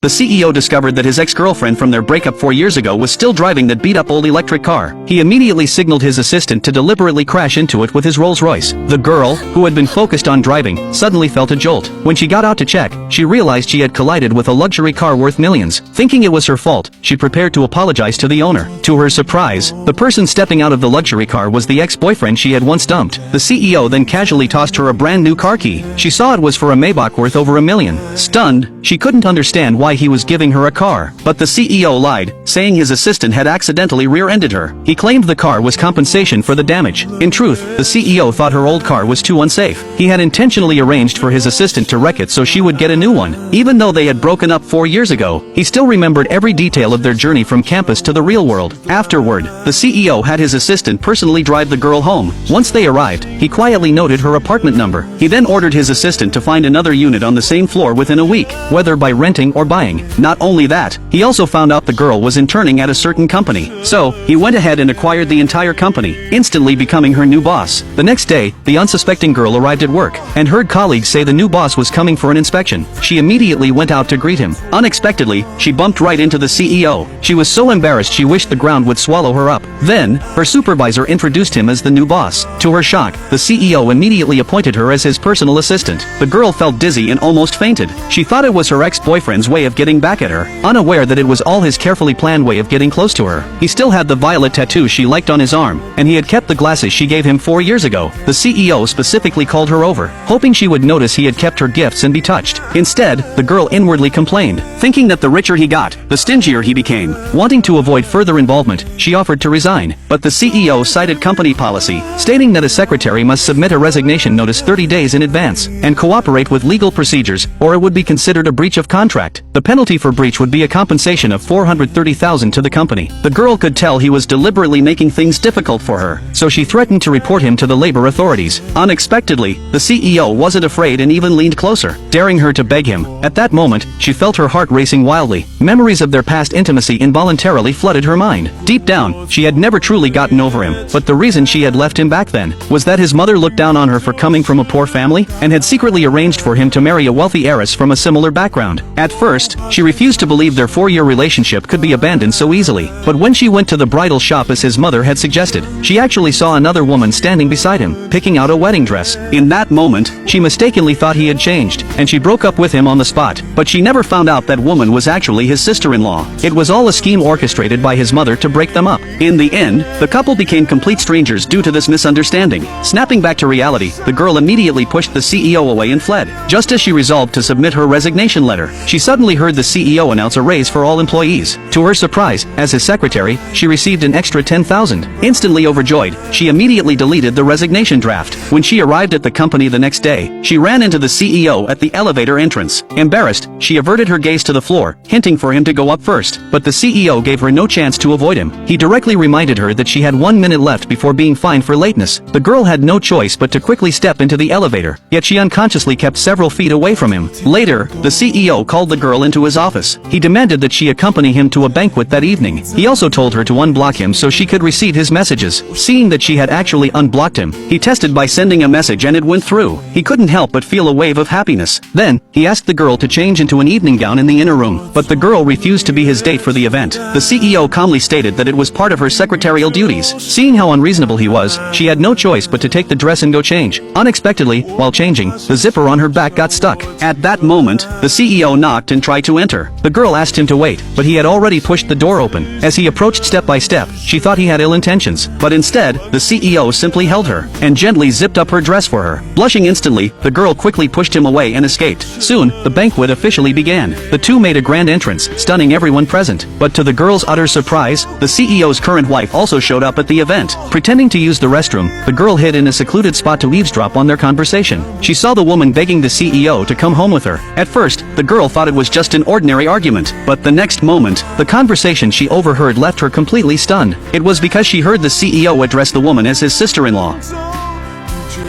the CEO discovered that his ex-girlfriend from their breakup 4 years ago was still driving that beat-up old electric car. He immediately signaled his assistant to deliberately crash into it with his Rolls-Royce. The girl, who had been focused on driving, suddenly felt a jolt. When she got out to check, she realized she had collided with a luxury car worth millions. Thinking it was her fault, she prepared to apologize to the owner. To her surprise, the person stepping out of the luxury car was the ex-boyfriend she had once dumped. The CEO then casually tossed her a brand new car key. She saw it was for a Maybach worth over $1 million. Stunned, she couldn't understand why he was giving her a car. But the CEO lied, saying his assistant had accidentally rear-ended her. He claimed the car was compensation for the damage. In truth, the CEO thought her old car was too unsafe. He had intentionally arranged for his assistant to wreck it so she would get a new one. Even though they had broken up 4 years ago, he still remembered every detail of their journey from campus to the real world. Afterward, the CEO had his assistant personally drive the girl home. Once they arrived, he quietly noted her apartment number. He then ordered his assistant to find another unit on the same floor within a week, whether by renting or buying. Not only that, he also found out the girl was interning at a certain company. So, he went ahead and acquired the entire company, instantly becoming her new boss. The next day, the unsuspecting girl arrived at work, and heard colleagues say the new boss was coming for an inspection. She immediately went out to greet him. Unexpectedly, she bumped right into the CEO. She was so embarrassed she wished the ground would swallow her up. Then, her supervisor introduced him as the new boss. To her shock, the CEO immediately appointed her as his personal assistant. The girl felt dizzy and almost fainted. She thought it was her ex-boyfriend's way of getting back at her, unaware that it was all his carefully planned way of getting close to her. He still had the violet tattoo she liked on his arm, and he had kept the glasses she gave him 4 years ago. The CEO specifically called her over, hoping she would notice he had kept her gifts and be touched. Instead, the girl inwardly complained, thinking that the richer he got, the stingier he became. Wanting to avoid further involvement, she offered to resign, but the CEO cited company policy, stating that a secretary must submit a resignation notice 30 days in advance, and cooperate with legal procedures, or it would be considered a breach of contract. The penalty for breach would be a compensation of $430,000 to the company. The girl could tell he was deliberately making things difficult for her, so she threatened to report him to the labor authorities. Unexpectedly, the CEO wasn't afraid and even leaned closer, daring her to beg him. At that moment, she felt her heart racing wildly. Memories of their past intimacy involuntarily flooded her mind. Deep down, she had never truly gotten over him, but the reason she had left him back then was that his mother looked down on her for coming from a poor family, and had secretly arranged for him to marry a wealthy heiress from a similar background. At first, she refused to believe their 4-year relationship could be abandoned so easily, but when she went to the bridal shop as his mother had suggested, she actually saw another woman standing beside him, picking out a wedding dress. In that moment, she mistakenly thought he had changed, and she broke up with him on the spot, but she never found out that woman was actually his sister-in-law. It was all a scheme orchestrated by his mother to break them up. In the end, the couple became complete strangers due to this misunderstanding. Snapping back to reality, the girl immediately pushed the CEO away and fled. Just as she resolved to submit her resignation letter, she suddenly heard the CEO announce a raise for all employees. To her surprise, as his secretary, she received an extra $10,000. Instantly overjoyed, she immediately deleted the resignation draft. When she arrived at the company the next day, she ran into the CEO at the elevator entrance. Embarrassed, she averted her gaze to the floor, hinting for him to go up first, but the CEO gave her no chance to avoid him. He directly reminded her that she had 1 minute left before being fined for lateness. The girl had no choice but to quickly step into the elevator, yet she unconsciously kept several feet away from him. Later, the CEO called the girl into his office. He demanded that she accompany him to a banquet that evening. He also told her to unblock him so she could receive his messages. Seeing that she had actually unblocked him, he tested by sending a message and it went through. He couldn't help but feel a wave of happiness. Then, he asked the girl to change into an evening gown in the inner room, but the girl refused to be his date for the event. The CEO calmly stated that it was part of her secretarial duties. Seeing how unreasonable he was, she had no choice but to take the dress and go change. Unexpectedly, while changing, the zipper on her back got stuck. At that moment, the CEO knocked and tried to enter. The girl asked him to wait, but he had already pushed the door open. As he approached step by step, she thought he had ill intentions, but instead, the CEO simply held her and gently zipped up her dress for her. Blushing instantly, the girl quickly pushed him away and escaped. Soon, the banquet officially began. The two made a grand entrance, stunning everyone present. But to the girl's utter surprise, the CEO's current wife also showed up at the event. Pretending to use the restroom, the girl hid in a secluded spot to eavesdrop on their conversation. She saw the woman begging the CEO to come home with her. At first, the girl thought it was just an ordinary argument, but the next moment, the conversation she overheard left her completely stunned. It was because she heard the CEO address the woman as his sister-in-law.